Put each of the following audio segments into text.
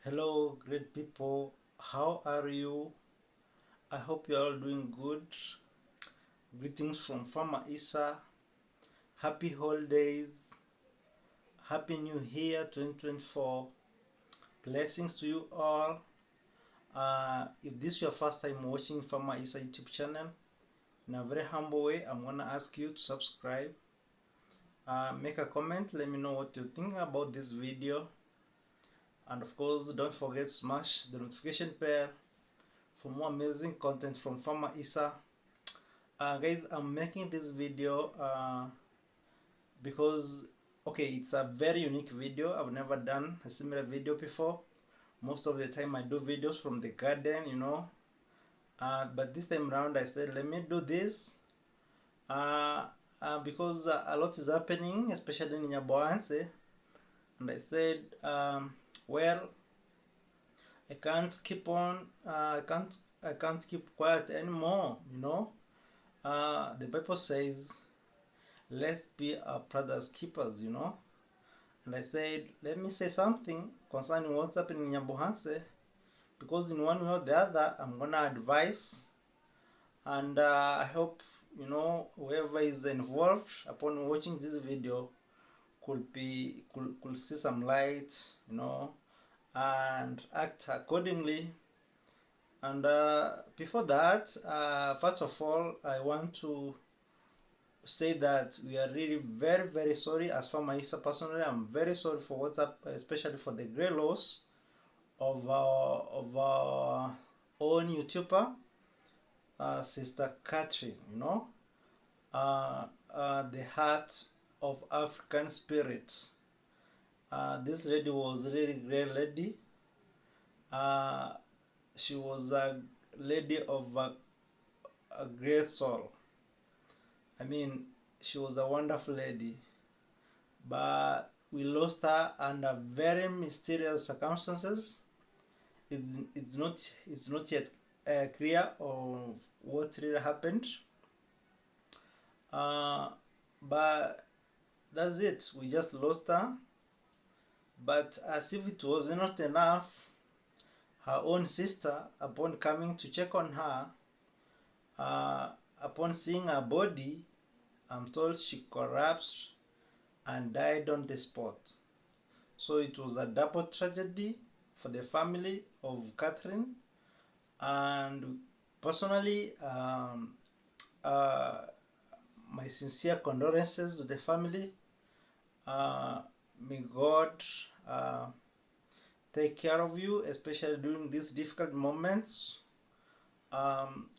Hello, great people. How are you? I hope you're all doing good. Greetings from Farmer Isa. Happy holidays. Happy New Year 2024. Blessings to you all. If this is your first time watching Farmer Isa YouTube channel, in a very humble way, I'm gonna ask you to subscribe. Make a comment. Let me know what you think about this video. And of course, don't forget to smash the notification bell for more amazing content from Farmer Isa. Guys, I'm making this video because it's a very unique video. I've never done a similar video before. Most of the time I do videos from the garden, but this time around I said let me do this because a lot is happening, especially in Nyabohanse, and I said well, I can't keep on I can't keep quiet anymore. The Bible says let's be our brother's keepers. And I said let me say something concerning what's happening in Nyabohanse, because in one way or the other I'm gonna advise, and I hope whoever is involved upon watching this video could see some light, and act accordingly. And before that, first of all, I want to say that we are really very, very sorry. As for myself personally, I'm very sorry for what's up, especially for the great loss of our own YouTuber, Sister Catherine. The heart of African spirit. This lady was really great lady. She was a lady of a great soul. I mean, she was a wonderful lady, but we lost her under very mysterious circumstances. It's not yet clear of what really happened. But that's it. We just lost her. But as if it was not enough, her own sister, upon coming to check on her, upon seeing her body, I'm told she collapsed and died on the spot. So it was a double tragedy for the family of Catherine, and personally, my sincere condolences to the family. May God take care of you, especially during these difficult moments,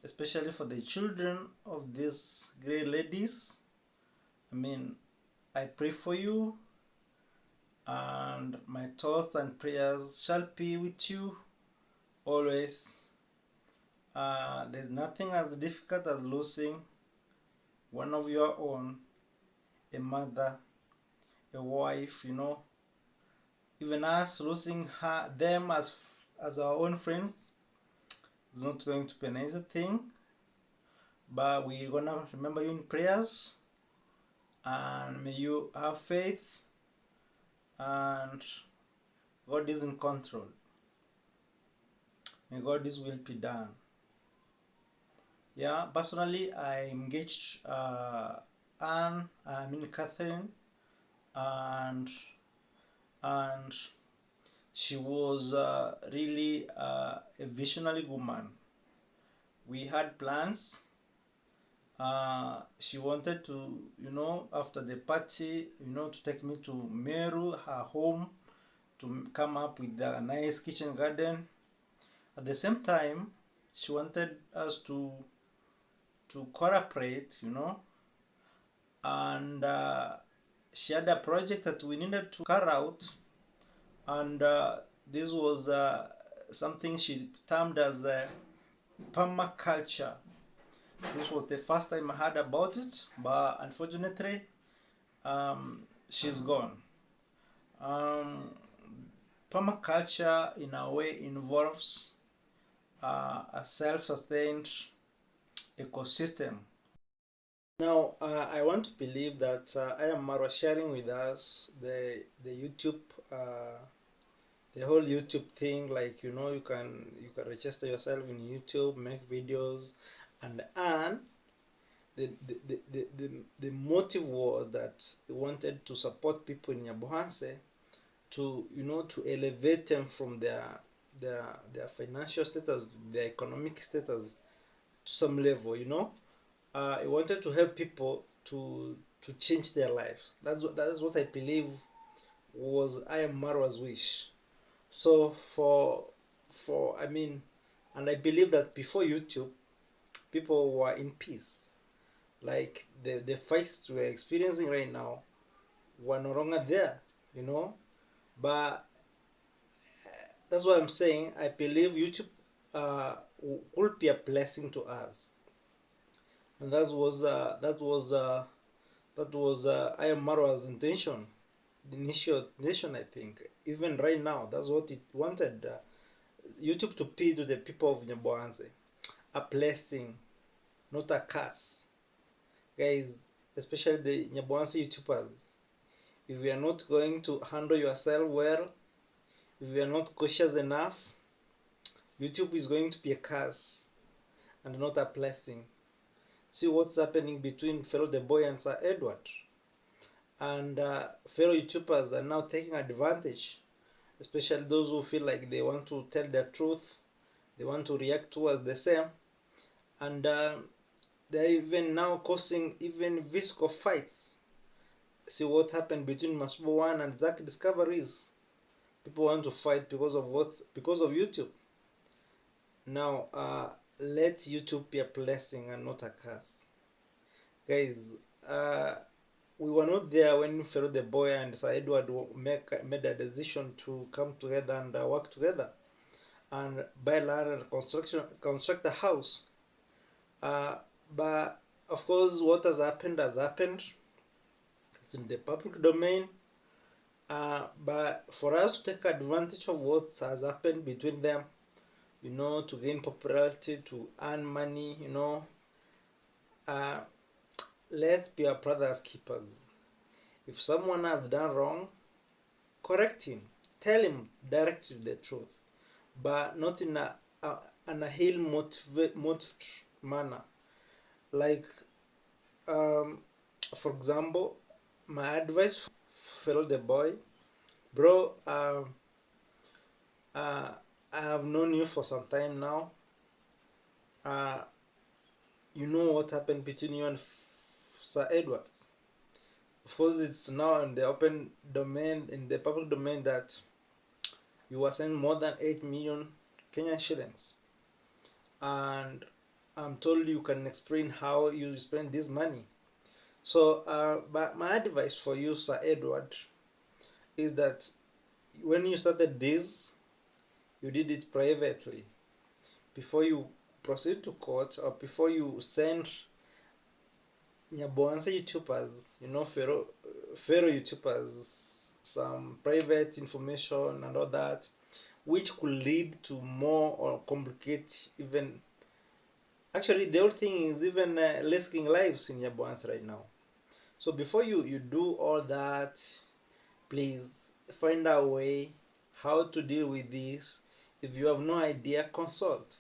especially for the children of these great ladies. I mean, I pray for you, and my thoughts and prayers shall be with you always. There's nothing as difficult as losing one of your own, a mother, a wife, even us losing them as our own friends is not going to be an easy thing, but we're gonna remember you in prayers, and may you have faith, and God is in control. May God's will be done. Yeah, personally I engaged Catherine, and she was really a visionary woman. We had plans. She wanted to, after the party, to take me to Meru, her home, to come up with a nice kitchen garden. At the same time, she wanted us to cooperate, and she had a project that we needed to carry out, and this was something she termed as permaculture. This was the first time I heard about it, but unfortunately, she's gone. Permaculture, in a way, involves a self-sustained ecosystem. Now, I want to believe that I am Marwa sharing with us the YouTube the whole YouTube thing, like you can register yourself in YouTube, make videos, and earn. The motive was that he wanted to support people in Nyabohanse to to elevate them from their financial status, their economic status to some level. He wanted to help people to change their lives. That is what I believe was I am Marwa's wish. So for I mean, and I believe that before YouTube, people were in peace. Like the fights we're experiencing right now were no longer there, you know. But that's what I'm saying. I believe YouTube uh, could be a blessing to us, and that was I am Marwa's intention, the initial intention. I think even right now, that's what it wanted. YouTube to be to the people of Nyabohanse a blessing, not a curse, guys. Especially the Nyabohanse YouTubers. If you are not going to handle yourself well, if you are not cautious enough, YouTube is going to be a curse and not a blessing. See what's happening between Fellow the Boy and Sir Edward. And fellow YouTubers are now taking advantage, especially those who feel like they want to tell the truth, they want to react towards the same, and they're even now causing even visco fights. See what happened between Masubo One and Zack Discoveries. People want to fight because of YouTube. Now, let YouTube be a blessing and not a curse, guys. Uh, we were not there when Pharaoh the Boy and Sir Edward made a decision to come together and work together and buy land and construct a house. Uh, but of course, what has happened has happened. It's in the public domain. But for us to take advantage of what has happened between them, to gain popularity, to earn money, uh, let's be our brother's keepers. If someone has done wrong, correct him. Tell him directly the truth, but not in a heel motivate manner. Like, um, for example, my advice for fellow the boy, bro. Uh, I have known you for some time now. Uh, you know what happened between you and Sir Edwards. Of course, it's now in the open domain, in the public domain, that you were sent more than 8 million Kenyan shillings. And I'm told you can explain how you spend this money. So, but my advice for you, Sir Edward, is that when you started this, you did it privately. Before you proceed to court or before you send Nyabohanse YouTubers, Pharaoh YouTubers, some private information and all that, which could lead to more or complicate even. Actually, the whole thing is even risking lives in Nyabohanse right now. So before you do all that, please find a way how to deal with this. If you have no idea, consult.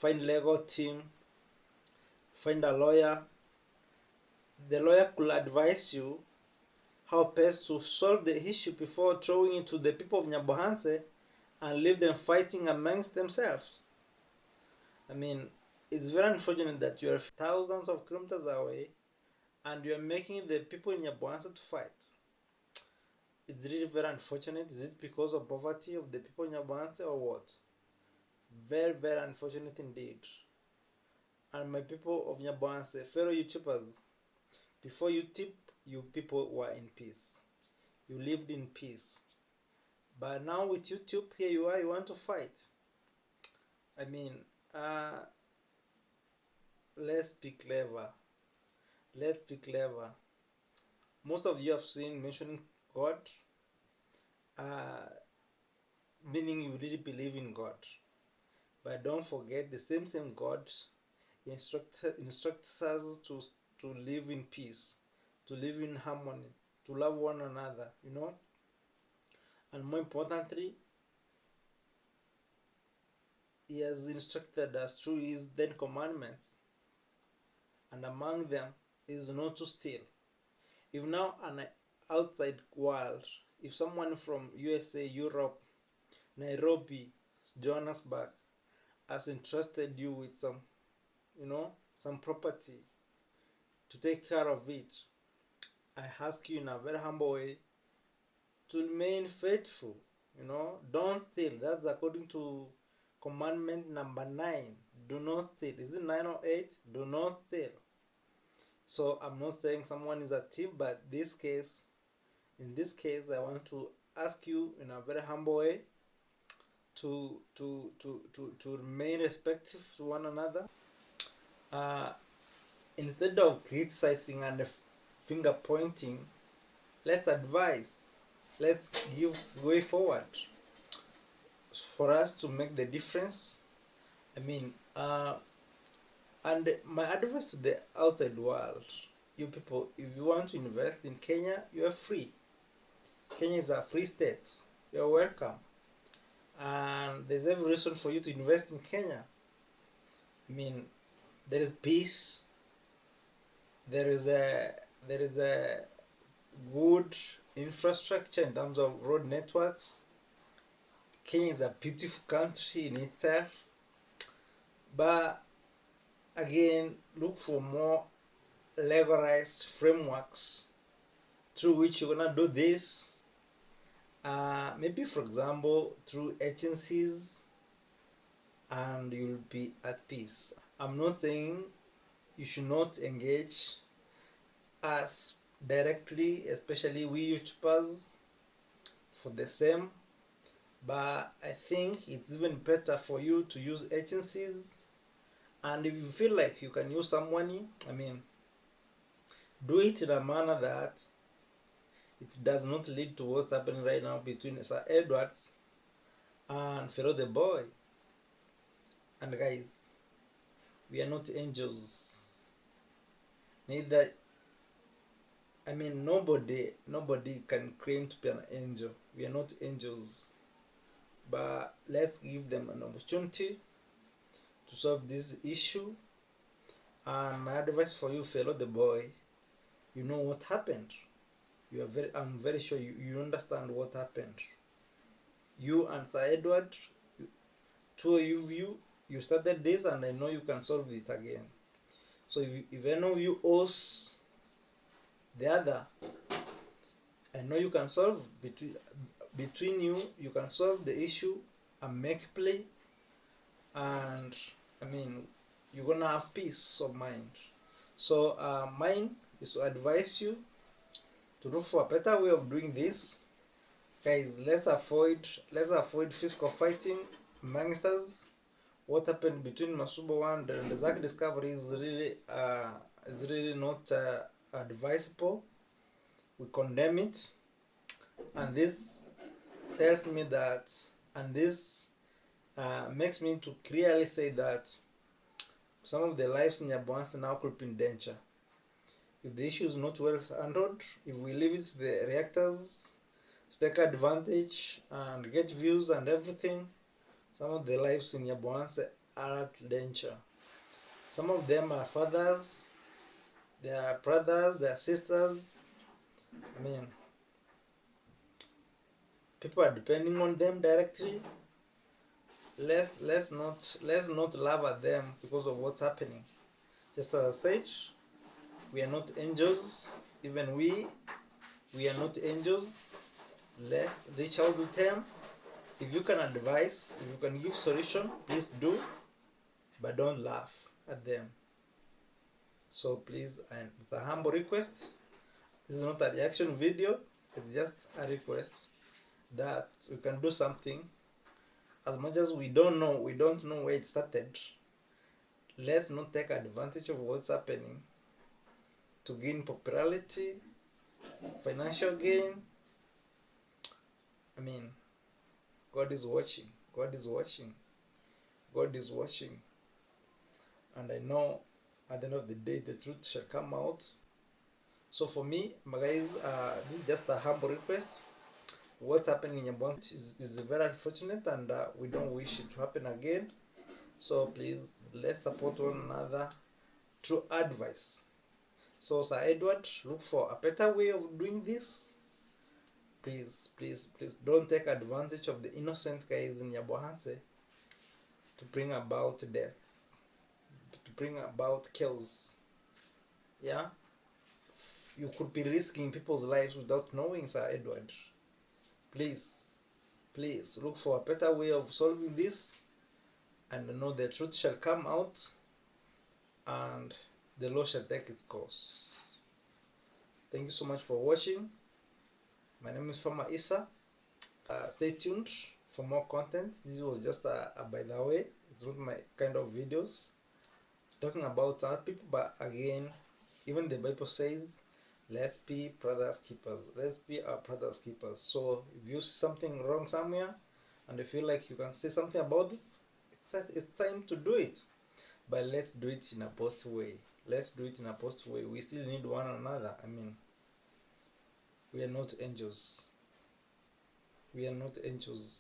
Find legal team, find a lawyer. The lawyer could advise you how best to solve the issue before throwing it to the people of Nyabohanse and leave them fighting amongst themselves. I mean, it's very unfortunate that you are thousands of kilometers away and you are making the people in Nyabohanse to fight. It's really very unfortunate. Is it because of poverty of the people in Nyabohanse or what? Very, very unfortunate indeed. And my people of Nyabohanse, fellow YouTubers, before YouTube, you people were in peace. You lived in peace. But now with YouTube, here you are, you want to fight. I mean, uh, let's be clever. Let's be clever. Most of you have seen mentioning God, uh, meaning you really believe in God. But don't forget the same God instructs us to live in peace, to live in harmony, to love one another, And more importantly, he has instructed us through his 10 commandments, and among them is not to steal. If now an outside world, if someone from USA, Europe, Nairobi, Johannesburg has entrusted you with some property to take care of it, I ask you in a very humble way to remain faithful. Don't steal. That's according to commandment number 9. Do not steal. Is it 9 or 8? Do not steal. So I'm not saying someone is a thief, but in this case, I want to ask you in a very humble way to remain respectful to one another. Uh, Instead of criticizing and finger pointing, let's advise. Let's give way forward for us to make the difference. I mean, and my advice to the outside world, you people, if you want to invest in Kenya, you are free. Kenya is a free state. You're welcome. And there's every reason for you to invest in Kenya. I mean, there is peace. There is a good infrastructure in terms of road networks. Kenya is a beautiful country in itself. But again, look for more legalized frameworks through which you're gonna do this. Maybe, for example, through agencies, and you'll be at peace. I'm not saying you should not engage us directly, especially we YouTubers, for the same. But I think it's even better for you to use agencies. And if you feel like you can use some money, I mean, do it in a manner that it does not lead to what's happening right now between Sir Edwards and Pharaoh the boy. And guys, we are not angels. Neither, I mean, nobody can claim to be an angel. We are not angels. But let's give them an opportunity to solve this issue. And my advice for you, Pharaoh the boy, you know what happened. I'm very sure you understand what happened. You and Sir Edward, two of you started this, and I know you can solve it again. So if any of you owes the other, I know you can solve between you. You can solve the issue and make play, and I mean, you're gonna have peace of mind. So mine is to advise you to look for a better way of doing this, guys. Let's avoid physical fighting amongst us. What happened between Masubo and the Zach discovery is really not advisable. We condemn it, and this tells me that, and this makes me to clearly say that some of the lives in Nyabohanse now could be in danger. If the issue is not well handled, if we leave it to the reactors to take advantage and get views and everything, some of the lives in Nyabohanse are at danger. Some of them are fathers, they are brothers, they are sisters. I mean, people are depending on them directly. Let's not laugh at them because of what's happening. Just as I said, we are not angels. Even we are not angels. Let's reach out to them. If you can advise, if you can give solution, please do, but don't laugh at them. So please, and it's a humble request. This is not a reaction video. It's just a request that we can do something. As much as we don't know where it started, let's not take advantage of what's happening to gain popularity, financial gain. I mean, God is watching. God is watching. God is watching. And I know at the end of the day, the truth shall come out. So for me, guys, this is just a humble request. What's happening in Nyabohanse is very unfortunate, and we don't wish it to happen again. So please, let's support one another through advice. So Sir Edward, look for a better way of doing this. Please, please, please don't take advantage of the innocent guys in Nyabohanse to bring about death, to bring about chaos. Yeah, you could be risking people's lives without knowing, Sir Edward. Please, please look for a better way of solving this, and know the truth shall come out, and the law shall take its course. Thank you so much for watching. My name is Farmer Issa. Stay tuned for more content. This was just a by the way. It's not my kind of videos talking about other people, but again, even the Bible says, let's be brothers keepers. Let's be our brothers keepers. So if you see something wrong somewhere and you feel like you can say something about it, it's time to do it. But let's do it in a positive way. Let's do it in a positive way. We still need one another. I mean, we are not angels. We are not angels.